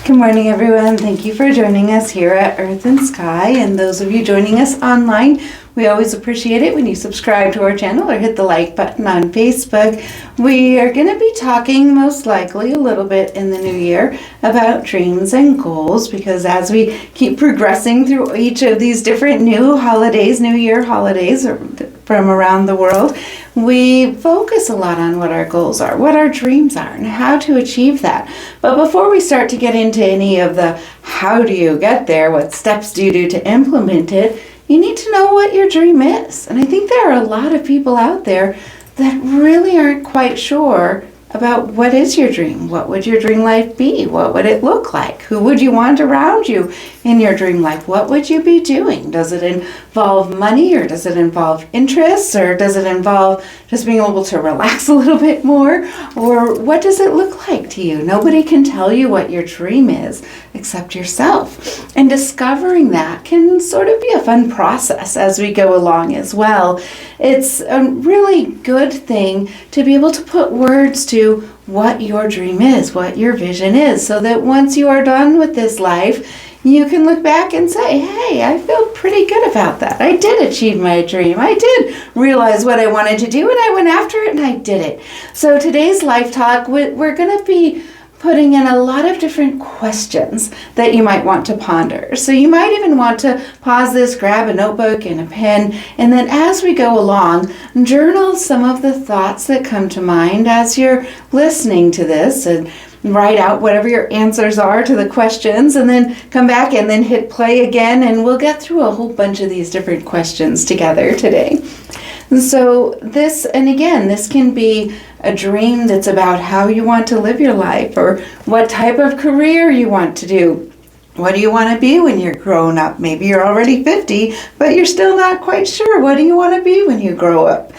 Good morning, everyone. Thank you for joining us here at Earth and Sky. And those of you joining us online, we always appreciate it when you subscribe to our channel or hit the like button on Facebook. We are going to be talking most likely a little bit in the new year about dreams and goals, because as we keep progressing through each of these different new holidays, New Year holidays from around the world, we focus a lot on what our goals are, what our dreams are, and how to achieve that. But before we start to get into any of the how do you get there, what steps do you do to implement it, you need to know what your dream is. And I think there are a lot of people out there that really aren't quite sure about what is your dream. What would your dream life be? What would it look like? Who would you want around you in your dream life? What would you be doing? Does it involve money, or does it involve interests, or does it involve just being able to relax a little bit more? Or what does it look like to you? Nobody can tell you what your dream is except yourself. And discovering that can sort of be a fun process as we go along as well. It's a really good thing to be able to put words to what your dream is, what your vision is, so that once you are done with this life, you can look back and say, hey, I feel pretty good about that. I did achieve my dream. I did realize what I wanted to do, and I went after it, and I did it. So today's Life Talk, we're going to be putting in a lot of different questions that you might want to ponder. So you might even want to pause this, grab a notebook and a pen, and then as we go along, journal some of the thoughts that come to mind as you're listening to this, and write out whatever your answers are to the questions, and then come back and then hit play again, and we'll get through a whole bunch of these different questions together today. So this can be a dream that's about how you want to live your life, or what type of career you want to do. What do you want to be when you're grown up? Maybe you're already 50, but you're still not quite sure. What do you want to be when you grow up?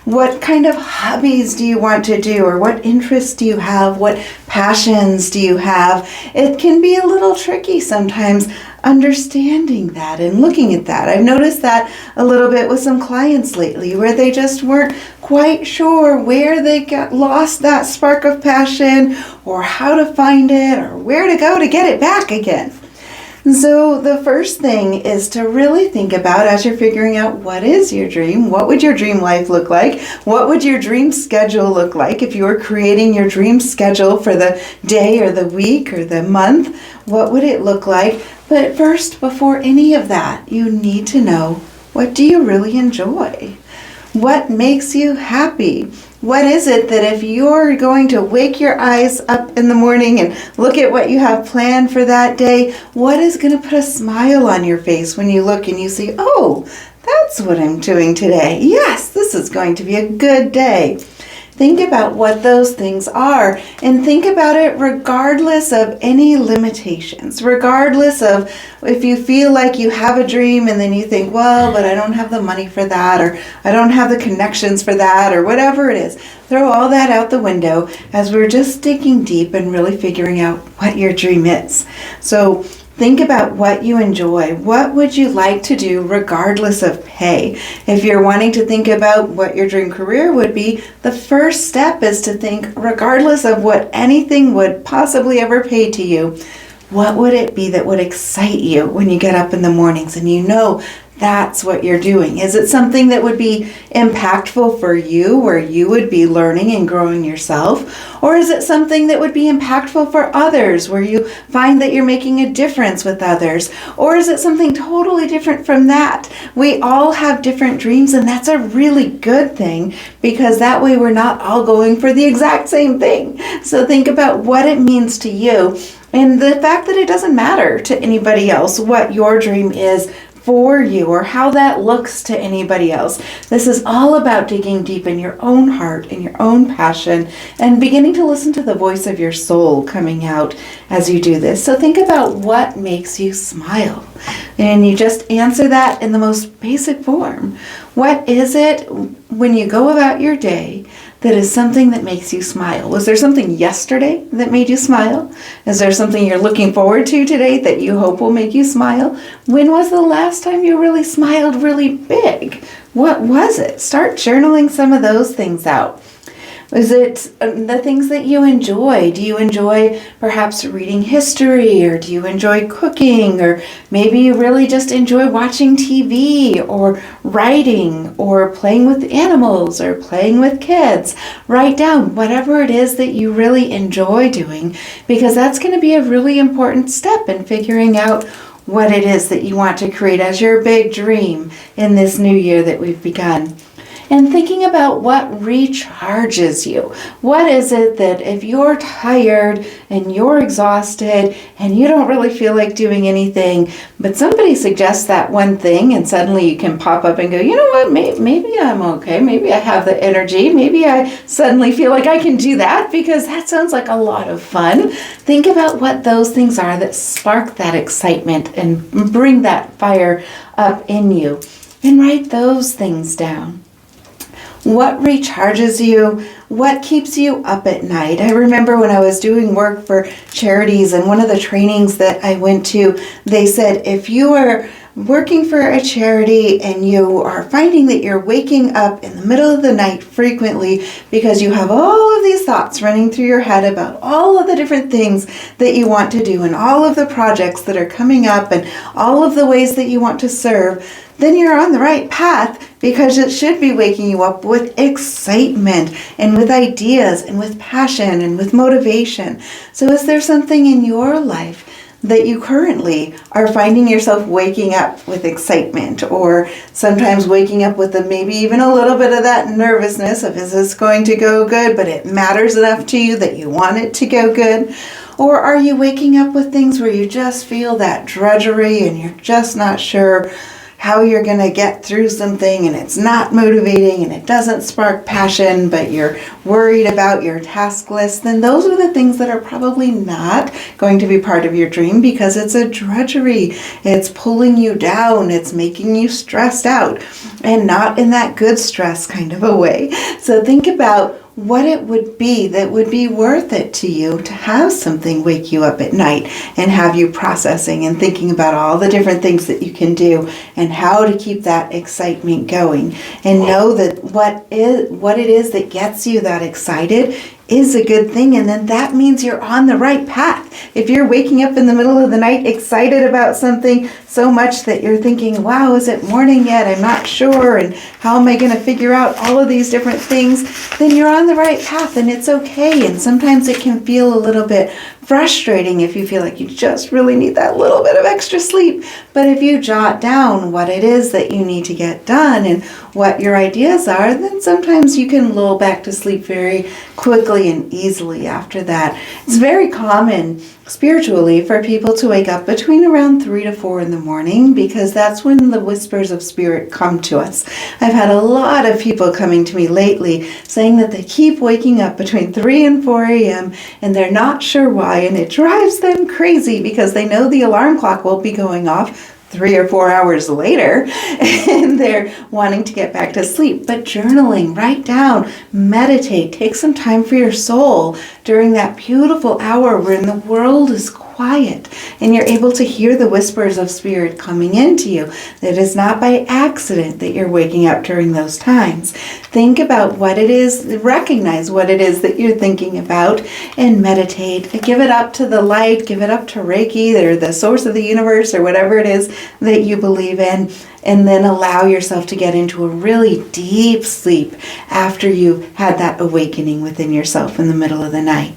What kind of hobbies do you want to do, or what interests do you have? What passions do you have? It can be a little tricky sometimes understanding that and looking at that. I've noticed that a little bit with some clients lately, where they just weren't quite sure where they got lost that spark of passion, or how to find it, or where to go to get it back again. So the first thing is to really think about, as you're figuring out what is your dream, what would your dream life look like? What would your dream schedule look like if you were creating your dream schedule for the day or the week or the month? What would it look like? But first, before any of that, you need to know, what do you really enjoy? What makes you happy? What is it that if you're going to wake your eyes up in the morning and look at what you have planned for that day, what is going to put a smile on your face when you look and you see, oh, that's what I'm doing today. Yes, this is going to be a good day. Think about what those things are, and think about it regardless of any limitations, regardless of if you feel like you have a dream and then you think, well, but I don't have the money for that, or I don't have the connections for that, or whatever it is. Throw all that out the window as we're just digging deep and really figuring out what your dream is. So think about what you enjoy. What would you like to do regardless of pay? If you're wanting to think about what your dream career would be, the first step is to think, regardless of what anything would possibly ever pay to you, what would it be that would excite you when you get up in the mornings and you know that's what you're doing? Is it something that would be impactful for you, where you would be learning and growing yourself? Or is it something that would be impactful for others, where you find that you're making a difference with others? Or is it something totally different from that? We all have different dreams, and that's a really good thing, because that way we're not all going for the exact same thing. So think about what it means to you, and the fact that it doesn't matter to anybody else what your dream is for you, or how that looks to anybody else. This is all about digging deep in your own heart and your own passion, and beginning to listen to the voice of your soul coming out as you do this. So think about what makes you smile, and you just answer that in the most basic form. What is it when you go about your day that is something that makes you smile? Was there something yesterday that made you smile? Is there something you're looking forward to today that you hope will make you smile? When was the last time you really smiled really big? What was it? Start journaling some of those things out. Is it the things that you enjoy? Do you enjoy perhaps reading history, or do you enjoy cooking, or maybe you really just enjoy watching TV or writing or playing with animals or playing with kids? Write down whatever it is that you really enjoy doing, because that's going to be a really important step in figuring out what it is that you want to create as your big dream in this new year that we've begun. And thinking about what recharges you. What is it that if you're tired and you're exhausted and you don't really feel like doing anything, but somebody suggests that one thing and suddenly you can pop up and go, you know what, maybe I'm okay. Maybe I have the energy. Maybe I suddenly feel like I can do that because that sounds like a lot of fun. Think about what those things are that spark that excitement and bring that fire up in you. And write those things down. What recharges you? What keeps you up at night? I remember when I was doing work for charities, and one of the trainings that I went to, they said, if you are working for a charity and you are finding that you're waking up in the middle of the night frequently because you have all of these thoughts running through your head about all of the different things that you want to do and all of the projects that are coming up and all of the ways that you want to serve, then you're on the right path, because it should be waking you up with excitement and with ideas and with passion and with motivation. So is there something in your life that you currently are finding yourself waking up with excitement, or sometimes waking up with maybe even a little bit of that nervousness of, is this going to go good, but it matters enough to you that you want it to go good? Or are you waking up with things where you just feel that drudgery and you're just not sure how you're going to get through something, and it's not motivating and it doesn't spark passion, but you're worried about your task list? Then those are the things that are probably not going to be part of your dream, because it's a drudgery. It's pulling you down. It's making you stressed out, and not in that good stress kind of a way. So think about what it would be that would be worth it to you to have something wake you up at night and have you processing and thinking about all the different things that you can do and how to keep that excitement going. And know that what it is that gets you that excited is a good thing, and then that means you're on the right path. If you're waking up in the middle of the night excited about something so much that you're thinking, wow, is it morning yet? I'm not sure, and how am I going to figure out all of these different things? Then you're on the right path, and it's okay. And sometimes it can feel a little bit frustrating if you feel like you just really need that little bit of extra sleep. But if you jot down what it is that you need to get done and what your ideas are, then sometimes you can lull back to sleep very quickly and easily after that. It's very common spiritually for people to wake up between around 3 to 4 in the morning, because that's when the whispers of spirit come to us. I've had a lot of people coming to me lately saying that they keep waking up between 3 and 4 a.m. and they're not sure why, and it drives them crazy because they know the alarm clock will be going off 3 or 4 hours later, and they're wanting to get back to sleep. But journaling, write down, meditate, take some time for your soul during that beautiful hour when the world is quiet and you're able to hear the whispers of spirit coming into you. It is not by accident that you're waking up during those times. Think about what it is, recognize what it is that you're thinking about, and meditate. Give it up to the light, give it up to Reiki or the source of the universe or whatever it is that you believe in, and then allow yourself to get into a really deep sleep after you had that awakening within yourself in the middle of the night.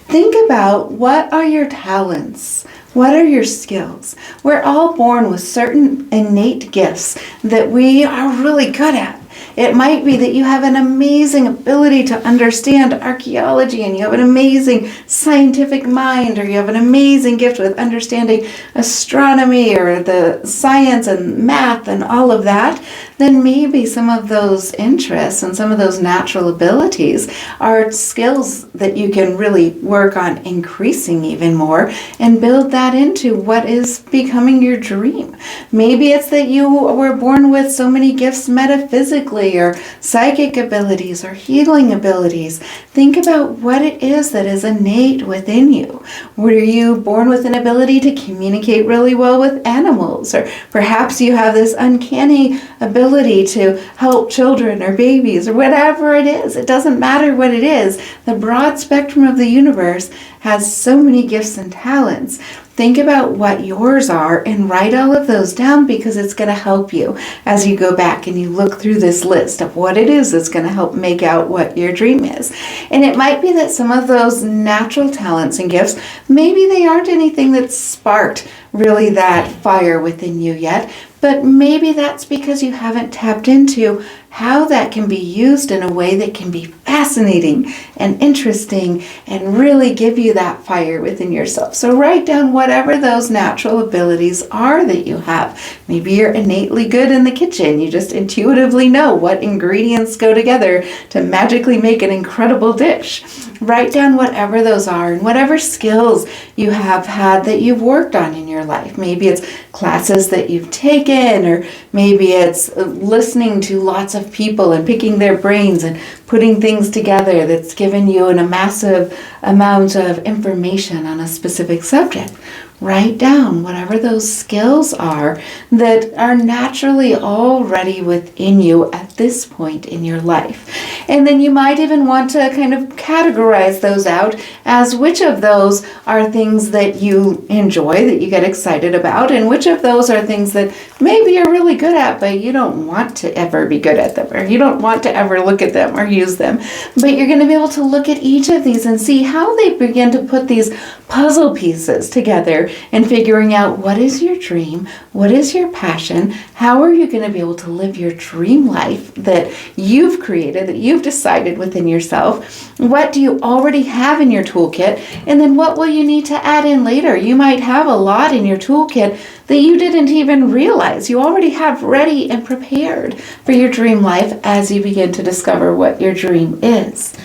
Think about, what are your talents? What are your skills? We're all born with certain innate gifts that we are really good at. It might be that you have an amazing ability to understand archaeology, and you have an amazing scientific mind, or you have an amazing gift with understanding astronomy or the science and math and all of that. Then maybe some of those interests and some of those natural abilities are skills that you can really work on increasing even more and build that into what is becoming your dream. Maybe it's that you were born with so many gifts metaphysically telepathy or psychic abilities or healing abilities. Think about what it is that is innate within you. Were you born with an ability to communicate really well with animals? Or perhaps you have this uncanny ability to help children or babies or whatever it is. It doesn't matter what it is. The broad spectrum of the universe has so many gifts and talents. Think about what yours are and write all of those down, because it's going to help you as you go back and you look through this list of what it is that's going to help make out what your dream is. And it might be that some of those natural talents and gifts, maybe they aren't anything that's sparked really that fire within you yet, but maybe that's because you haven't tapped into how that can be used in a way that can be fascinating and interesting and really give you that fire within yourself. So write down whatever those natural abilities are that you have. Maybe you're innately good in the kitchen. You just intuitively know what ingredients go together to magically make an incredible dish. Write down whatever those are and whatever skills you have had that you've worked on in your life. Maybe it's classes that you've taken, or maybe it's listening to lots of people and picking their brains and putting things together that's given you a massive amount of information on a specific subject. Write down whatever those skills are that are naturally already within you at this point in your life. And then you might even want to kind of categorize those out as which of those are things that you enjoy, that you get excited about, and which of those are things that maybe you're really good at, but you don't want to ever be good at them, or you don't want to ever look at them or use them. But you're going to be able to look at each of these and see how they begin to put these puzzle pieces together and figuring out what is your dream, what is your passion, how are you going to be able to live your dream life that you've created, that you've decided within yourself. What do you already have in your toolkit, and then what will you need to add in later? You might have a lot in your toolkit that you didn't even realize you already have ready and prepared for your dream life as you begin to discover what your dream is.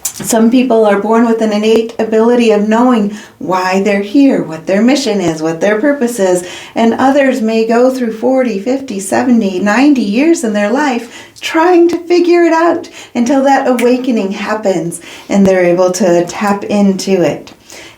Some people are born with an innate ability of knowing why they're here, what their mission is, what their purpose is, and others may go through 40, 50, 70, 90 years in their life trying to figure it out until that awakening happens and they're able to tap into it.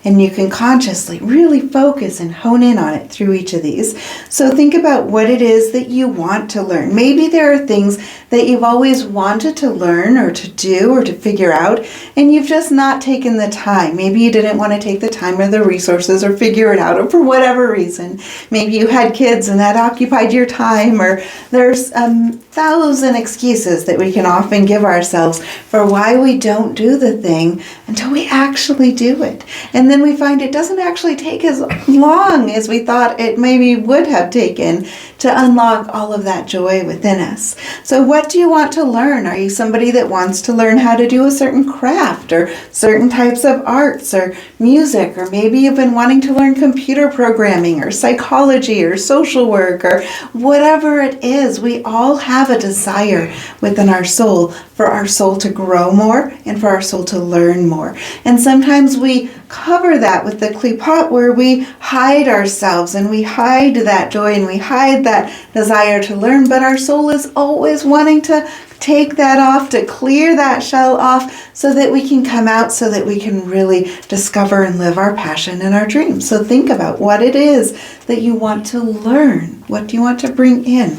And you can consciously really focus and hone in on it through each of these. So think about what it is that you want to learn. Maybe there are things that you've always wanted to learn or to do or to figure out, and you've just not taken the time. Maybe you didn't want to take the time or the resources or figure it out, or for whatever reason. Maybe you had kids and that occupied your time, or there's 1,000 excuses that we can often give ourselves for why we don't do the thing until we actually do it. And then we find it doesn't actually take as long as we thought it maybe would have taken to unlock all of that joy within us. So what do you want to learn? Are you somebody that wants to learn how to do a certain craft or certain types of arts or music? Or maybe you've been wanting to learn computer programming or psychology or social work or whatever it is. We all have a desire within our soul for our soul to grow more and for our soul to learn more. And sometimes we cover that with the klipot, where we hide ourselves and we hide that joy and we hide that desire to learn, but our soul is always wanting to take that off, to clear that shell off so that we can come out, so that we can really discover and live our passion and our dreams. So think about what it is that you want to learn. What do you want to bring in?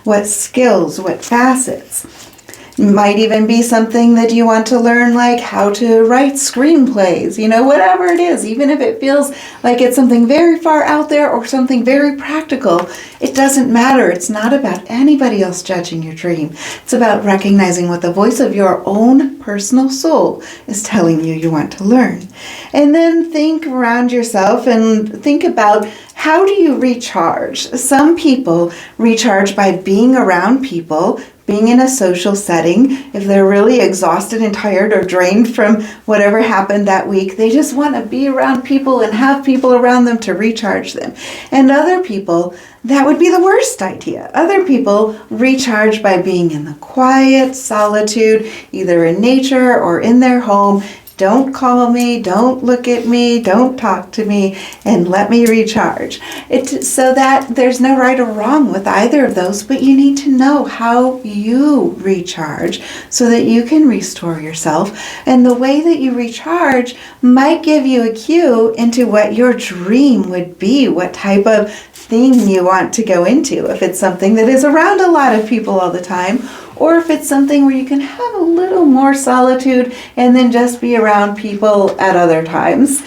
What skills, what facets? It might even be something that you want to learn, like how to write screenplays, whatever it is, even if it feels like it's something very far out there or something very practical. It doesn't matter. It's not about anybody else judging your dream. It's about recognizing what the voice of your own personal soul is telling you want to learn. And then think around yourself and think about, how do you recharge? Some people recharge by being around people, being in a social setting. If they're really exhausted and tired or drained from whatever happened that week, they just want to be around people and have people around them to recharge them. And other people, that would be the worst idea. Other people recharge by being in the quiet solitude, either in nature or in their home, don't call me, don't look at me, don't talk to me, and let me recharge. So that there's no right or wrong with either of those, but you need to know how you recharge so that you can restore yourself. And the way that you recharge might give you a cue into what your dream would be, what type of thing you want to go into. If it's something that is around a lot of people all the time, or if it's something where you can have a little more solitude and then just be around people at other times.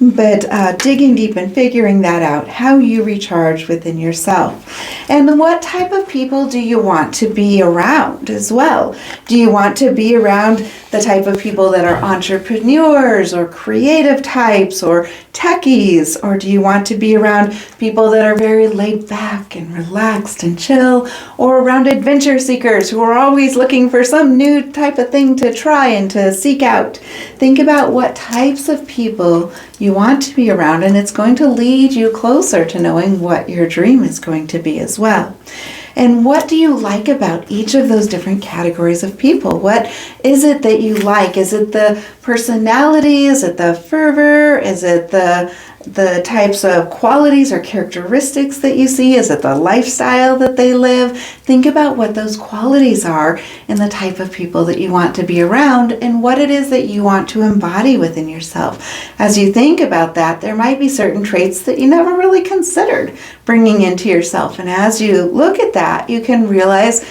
But digging deep and figuring that out, how you recharge within yourself. And what type of people do you want to be around as well? Do you want to be around the type of people that are entrepreneurs or creative types or techies? Or do you want to be around people that are very laid back and relaxed and chill? Or around adventure seekers who are always looking for some new type of thing to try and to seek out? Think about what types of people you want to be around, and it's going to lead you closer to knowing what your dream is going to be as well. And what do you like about each of those different categories of people? What is it that you like? Is it the personality? Is it the fervor? Is it the types of qualities or characteristics that you see? Is it the lifestyle that they live? Think about what those qualities are and the type of people that you want to be around and what it is that you want to embody within yourself. As you think about that, there might be certain traits that you never really considered bringing into yourself. And as you look at that, you can realize,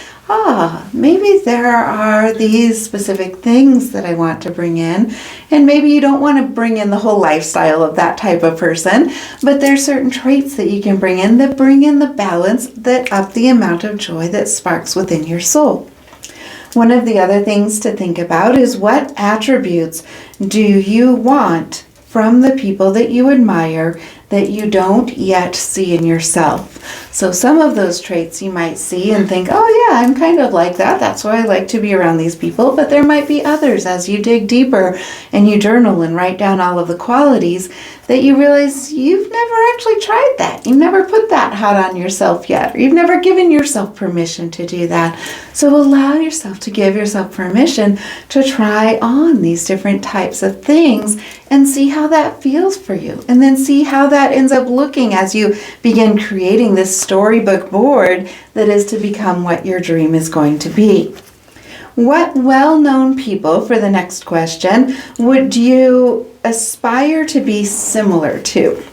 maybe there are these specific things that I want to bring in. And maybe you don't want to bring in the whole lifestyle of that type of person, but there's certain traits that you can bring in the balance that up the amount of joy that sparks within your soul. One of the other things to think about is what attributes do you want from the people that you admire that you don't yet see in yourself. So some of those traits you might see and think, oh yeah, I'm kind of like that. That's why I like to be around these people. But there might be others as you dig deeper and you journal and write down all of the qualities that you realize you've never actually tried that. You've never put that hat on yourself yet. Or you've never given yourself permission to do that. So allow yourself to give yourself permission to try on these different types of things and see how that feels for you. And then see how that ends up looking as you begin creating this storybook board that is to become what your dream is going to be. What well-known people, for the next question, would you aspire to be similar to?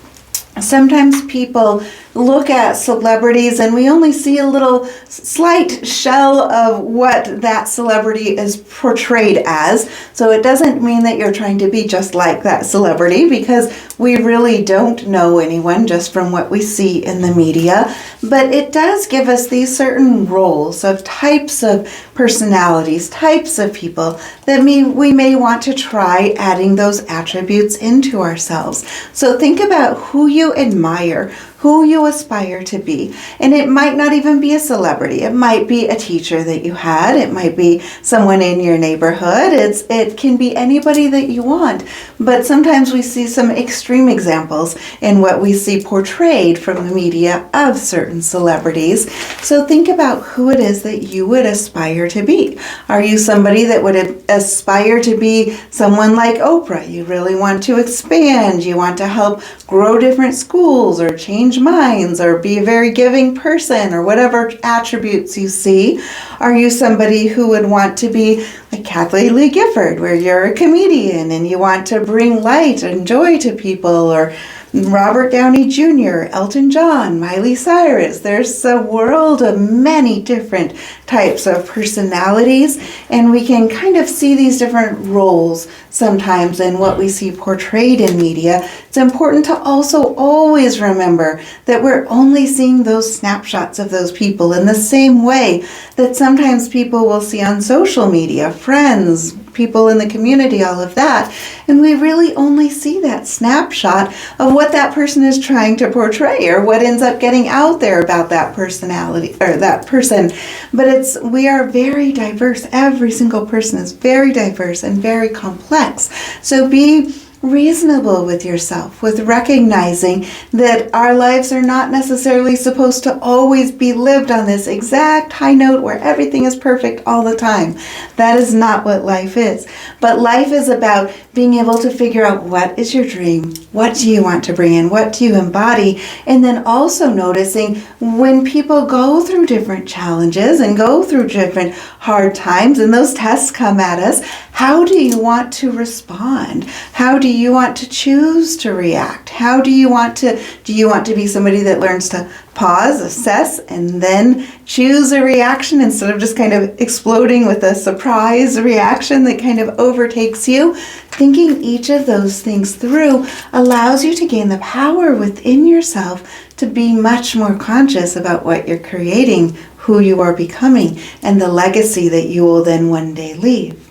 Sometimes people look at celebrities and we only see a little slight shell of what that celebrity is portrayed as. So it doesn't mean that you're trying to be just like that celebrity, because we really don't know anyone just from what we see in the media. But it does give us these certain roles of types of personalities, types of people that we may want to try adding those attributes into ourselves. So think about who you admire, who you aspire to be. And it might not even be a celebrity. It might be a teacher that you had. It might be someone in your neighborhood. It can be anybody that you want. But sometimes we see some extreme examples in what we see portrayed from the media of certain celebrities. So think about who it is that you would aspire to be. Are you somebody that would aspire to be someone like Oprah? You really want to expand. You want to help grow different schools or change minds or be a very giving person or whatever attributes you see. Are you somebody who would want to be like Kathleen Lee Gifford, where you're a comedian and you want to bring light and joy to people? Or Robert Downey Jr., Elton John, Miley Cyrus. There's a world of many different types of personalities, and we can kind of see these different roles sometimes in what we see portrayed in media. It's important to also always remember that we're only seeing those snapshots of those people in the same way that sometimes people will see on social media, friends, people in the community, all of that. And we really only see that snapshot of what that person is trying to portray or what ends up getting out there about that personality or that person. But we are very diverse. Every single person is very diverse and very complex. So be reasonable with yourself, with recognizing that our lives are not necessarily supposed to always be lived on this exact high note where everything is perfect all the time. That is not what life is. But life is about being able to figure out what is your dream, what do you want to bring in, what do you embody, and then also noticing when people go through different challenges and go through different hard times and those tests come at us, how do you want to respond? How do you want to choose to react? How do you want to be somebody that learns to pause, assess, and then choose a reaction instead of just kind of exploding with a surprise reaction that kind of overtakes you? Thinking each of those things through allows you to gain the power within yourself to be much more conscious about what you're creating, who you are becoming, and the legacy that you will then one day leave.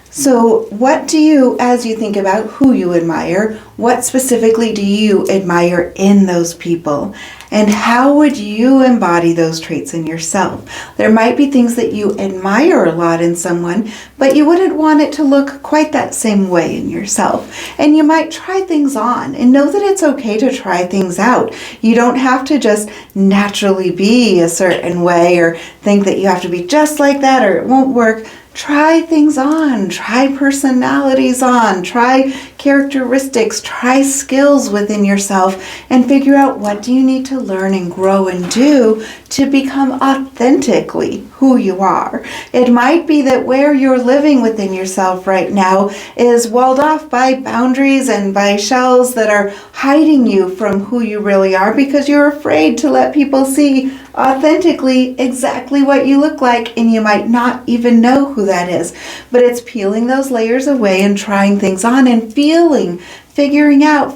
So what do you, as you think about who you admire, what specifically do you admire in those people? And how would you embody those traits in yourself? There might be things that you admire a lot in someone, but you wouldn't want it to look quite that same way in yourself. And you might try things on and know that it's okay to try things out. You don't have to just naturally be a certain way or think that you have to be just like that or it won't work. Try things on, try personalities on, try characteristics, try skills within yourself, and figure out what do you need to learn and grow and do to become authentically who you are. It might be that where you're living within yourself right now is walled off by boundaries and by shells that are hiding you from who you really are because you're afraid to let people see authentically exactly what you look like, and you might not even know who that is. But it's peeling those layers away and trying things on and figuring out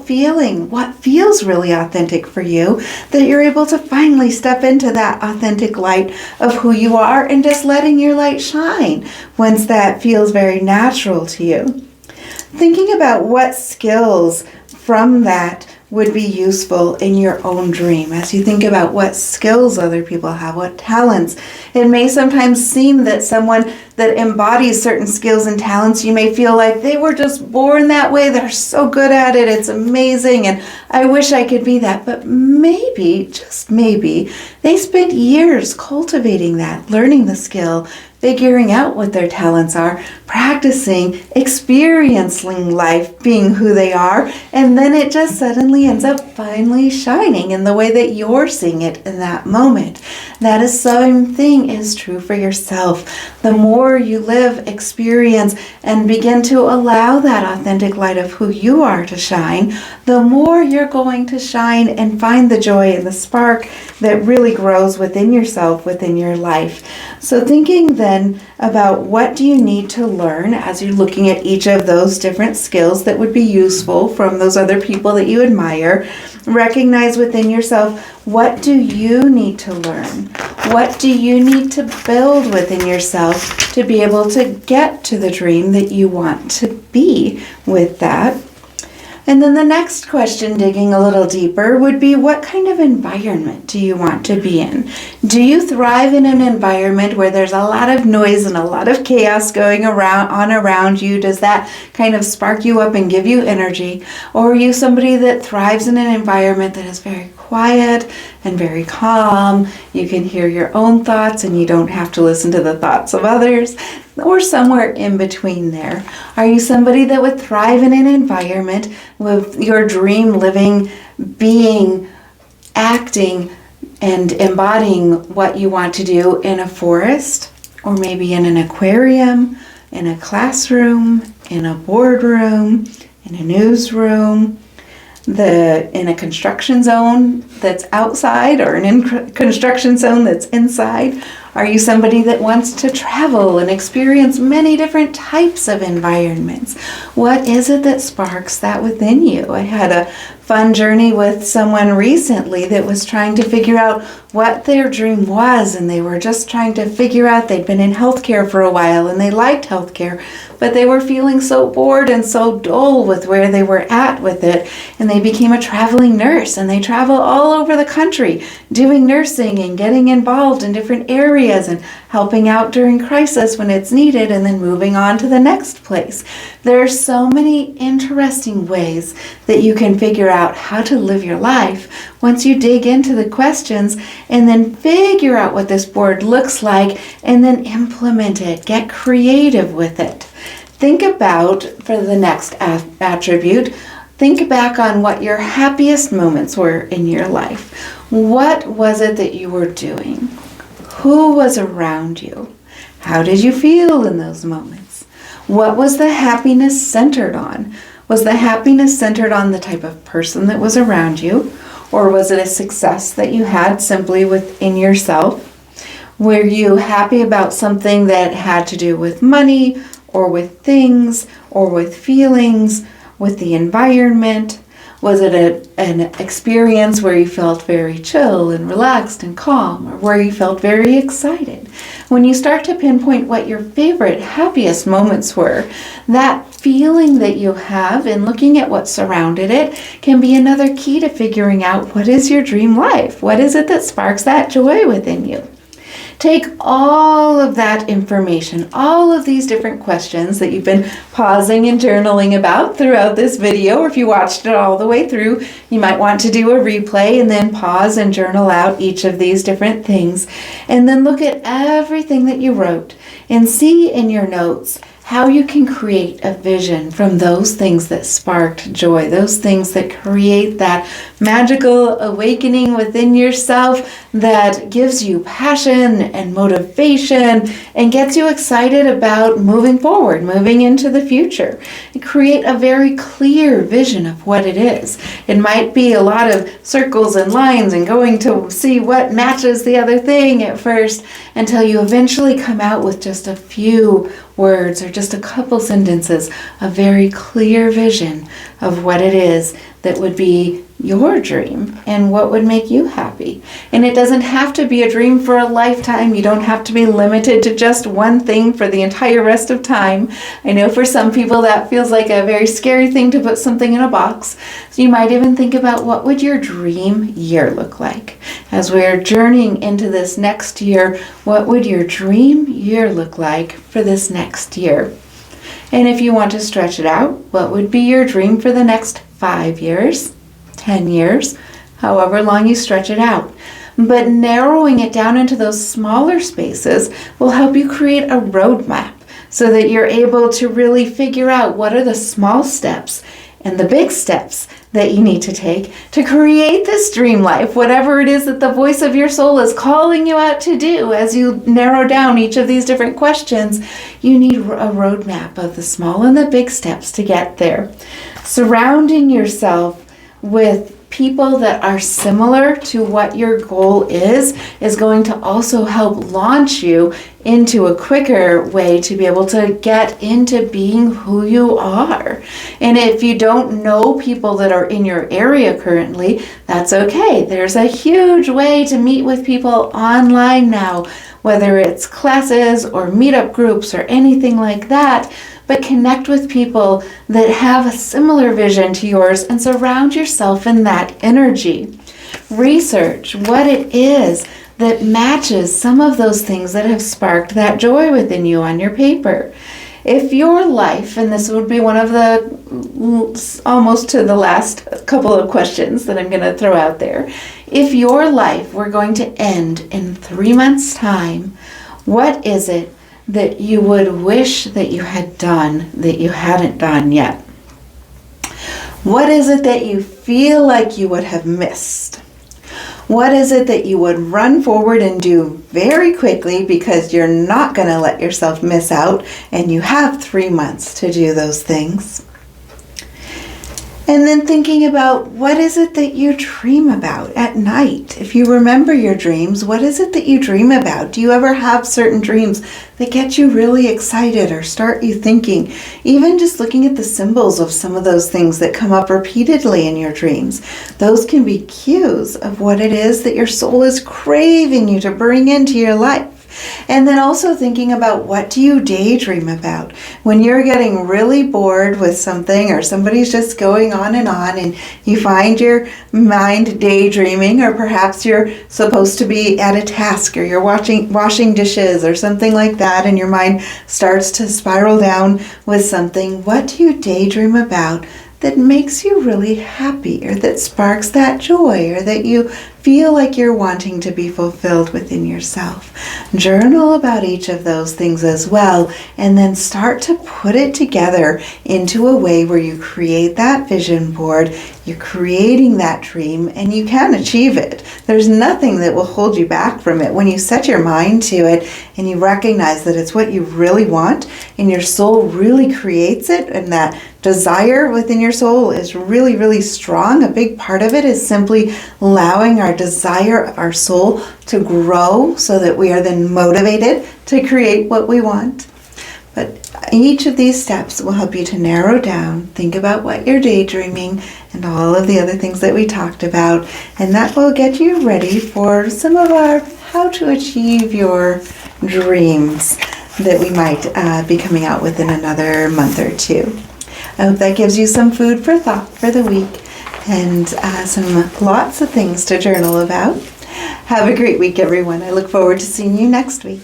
what feels really authentic for you, that you're able to finally step into that authentic light of who you are and just letting your light shine once that feels very natural to you. Thinking about what skills from that would be useful in your own dream. As you think about what skills other people have, what talents, it may sometimes seem that someone that embodies certain skills and talents, you may feel like they were just born that way, they're so good at it, it's amazing, and I wish I could be that. But maybe, just maybe, they spent years cultivating that, learning the skill, figuring out what their talents are, practicing, experiencing life, being who they are, and then it just suddenly ends up finally shining in the way that you're seeing it in that moment. That is same thing is true for yourself. The more you live, experience, and begin to allow that authentic light of who you are to shine, the more you're going to shine and find the joy and the spark that really grows within yourself, within your life. So thinking then about what do you need to learn as you're looking at each of those different skills that would be useful from those other people that you admire, recognize within yourself, what do you need to learn? What do you need to build within yourself to be able to get to the dream that you want to be with that? And then the next question, digging a little deeper, would be what kind of environment do you want to be in? Do you thrive in an environment where there's a lot of noise and a lot of chaos going around you? Does that kind of spark you up and give you energy? Or are you somebody that thrives in an environment that is very quiet and very calm? You can hear your own thoughts and you don't have to listen to the thoughts of others, or somewhere in between there. Are you somebody that would thrive in an environment with your dream living, being, acting, and embodying what you want to do in a forest, or maybe in an aquarium, in a classroom, in a boardroom, in a newsroom, in a construction zone that's outside, or an construction zone that's inside? Are you somebody that wants to travel and experience many different types of environments? What is it that sparks that within you? I had a fun journey with someone recently that was trying to figure out what their dream was, and they were just trying to figure out, they'd been in healthcare for a while and they liked healthcare, but they were feeling so bored and so dull with where they were at with it, and they became a traveling nurse, and they travel all over the country doing nursing and getting involved in different areas and helping out during crisis when it's needed, and then moving on to the next place. There are so many interesting ways that you can figure out how to live your life once you dig into the questions and then figure out what this board looks like and then implement it. Get creative with it. Think about, for the next attribute, think back on what your happiest moments were in your life. What was it that you were doing? Who was around you? How did you feel in those moments? What was the happiness centered on? Was the happiness centered on the type of person that was around you? Or was it a success that you had simply within yourself? Were you happy about something that had to do with money, or with things, or with feelings, with the environment? Was it an experience where you felt very chill and relaxed and calm, or where you felt very excited? When you start to pinpoint what your favorite, happiest moments were, that feeling that you have in looking at what surrounded it can be another key to figuring out what is your dream life. What is it that sparks that joy within you? Take all of that information, all of these different questions that you've been pausing and journaling about throughout this video, or if you watched it all the way through, you might want to do a replay and then pause and journal out each of these different things. And then look at everything that you wrote and see in your notes how you can create a vision from those things that sparked joy, those things that create that magical awakening within yourself that gives you passion and motivation and gets you excited about moving forward, moving into the future. And create a very clear vision of what it is. It might be a lot of circles and lines and going to see what matches the other thing at first until you eventually come out with just a few words or just a couple sentences, a very clear vision of what it is that would be your dream and what would make you happy. And it doesn't have to be a dream for a lifetime. You don't have to be limited to just one thing for the entire rest of time. I know for some people that feels like a very scary thing to put something in a box. So you might even think about, what would your dream year look like? As we're journeying into this next year, what would your dream year look like for this next year? And if you want to stretch it out, what would be your dream for the next 5 years, 10 years, however long you stretch it out? But narrowing it down into those smaller spaces will help you create a roadmap so that you're able to really figure out what are the small steps and the big steps that you need to take to create this dream life, whatever it is that the voice of your soul is calling you out to do. As you narrow down each of these different questions, you need a roadmap of the small and the big steps to get there. Surrounding yourself with people that are similar to what your goal is going to also help launch you into a quicker way to be able to get into being who you are. And if you don't know people that are in your area currently, that's okay. There's a huge way to meet with people online now, whether it's classes or meetup groups or anything like that. But connect with people that have a similar vision to yours and surround yourself in that energy. Research what it is that matches some of those things that have sparked that joy within you on your paper. If your life, and this would be one of the almost to the last couple of questions that I'm going to throw out there. If your life were going to end in 3 months' time, what is it that you would wish that you had done that you hadn't done yet? What is it that you feel like you would have missed? What is it that you would run forward and do very quickly because you're not going to let yourself miss out and you have 3 months to do those things? And then thinking about what is it that you dream about at night? If you remember your dreams, what is it that you dream about? Do you ever have certain dreams that get you really excited or start you thinking? Even just looking at the symbols of some of those things that come up repeatedly in your dreams, those can be cues of what it is that your soul is craving you to bring into your life. And then also thinking about, what do you daydream about? When you're getting really bored with something, or somebody's just going on and you find your mind daydreaming, or perhaps you're supposed to be at a task, or you're washing dishes or something like that, and your mind starts to spiral down with something, what do you daydream about that makes you really happy, or that sparks that joy, or that you feel like you're wanting to be fulfilled within yourself? Journal about each of those things as well, and then start to put it together into a way where you create that vision board. You're creating that dream, and you can achieve it. There's nothing that will hold you back from it. When you set your mind to it and you recognize that it's what you really want, and your soul really creates it, and that desire within your soul is really, really strong. A big part of it is simply allowing our desire of our soul to grow so that we are then motivated to create what we want. But each of these steps will help you to narrow down, think about what you're daydreaming, and all of the other things that we talked about. And that will get you ready for some of our how to achieve your dreams that we might be coming out with in another month or two. I hope that gives you some food for thought for the week, and lots of things to journal about. Have a great week, everyone. I look forward to seeing you next week.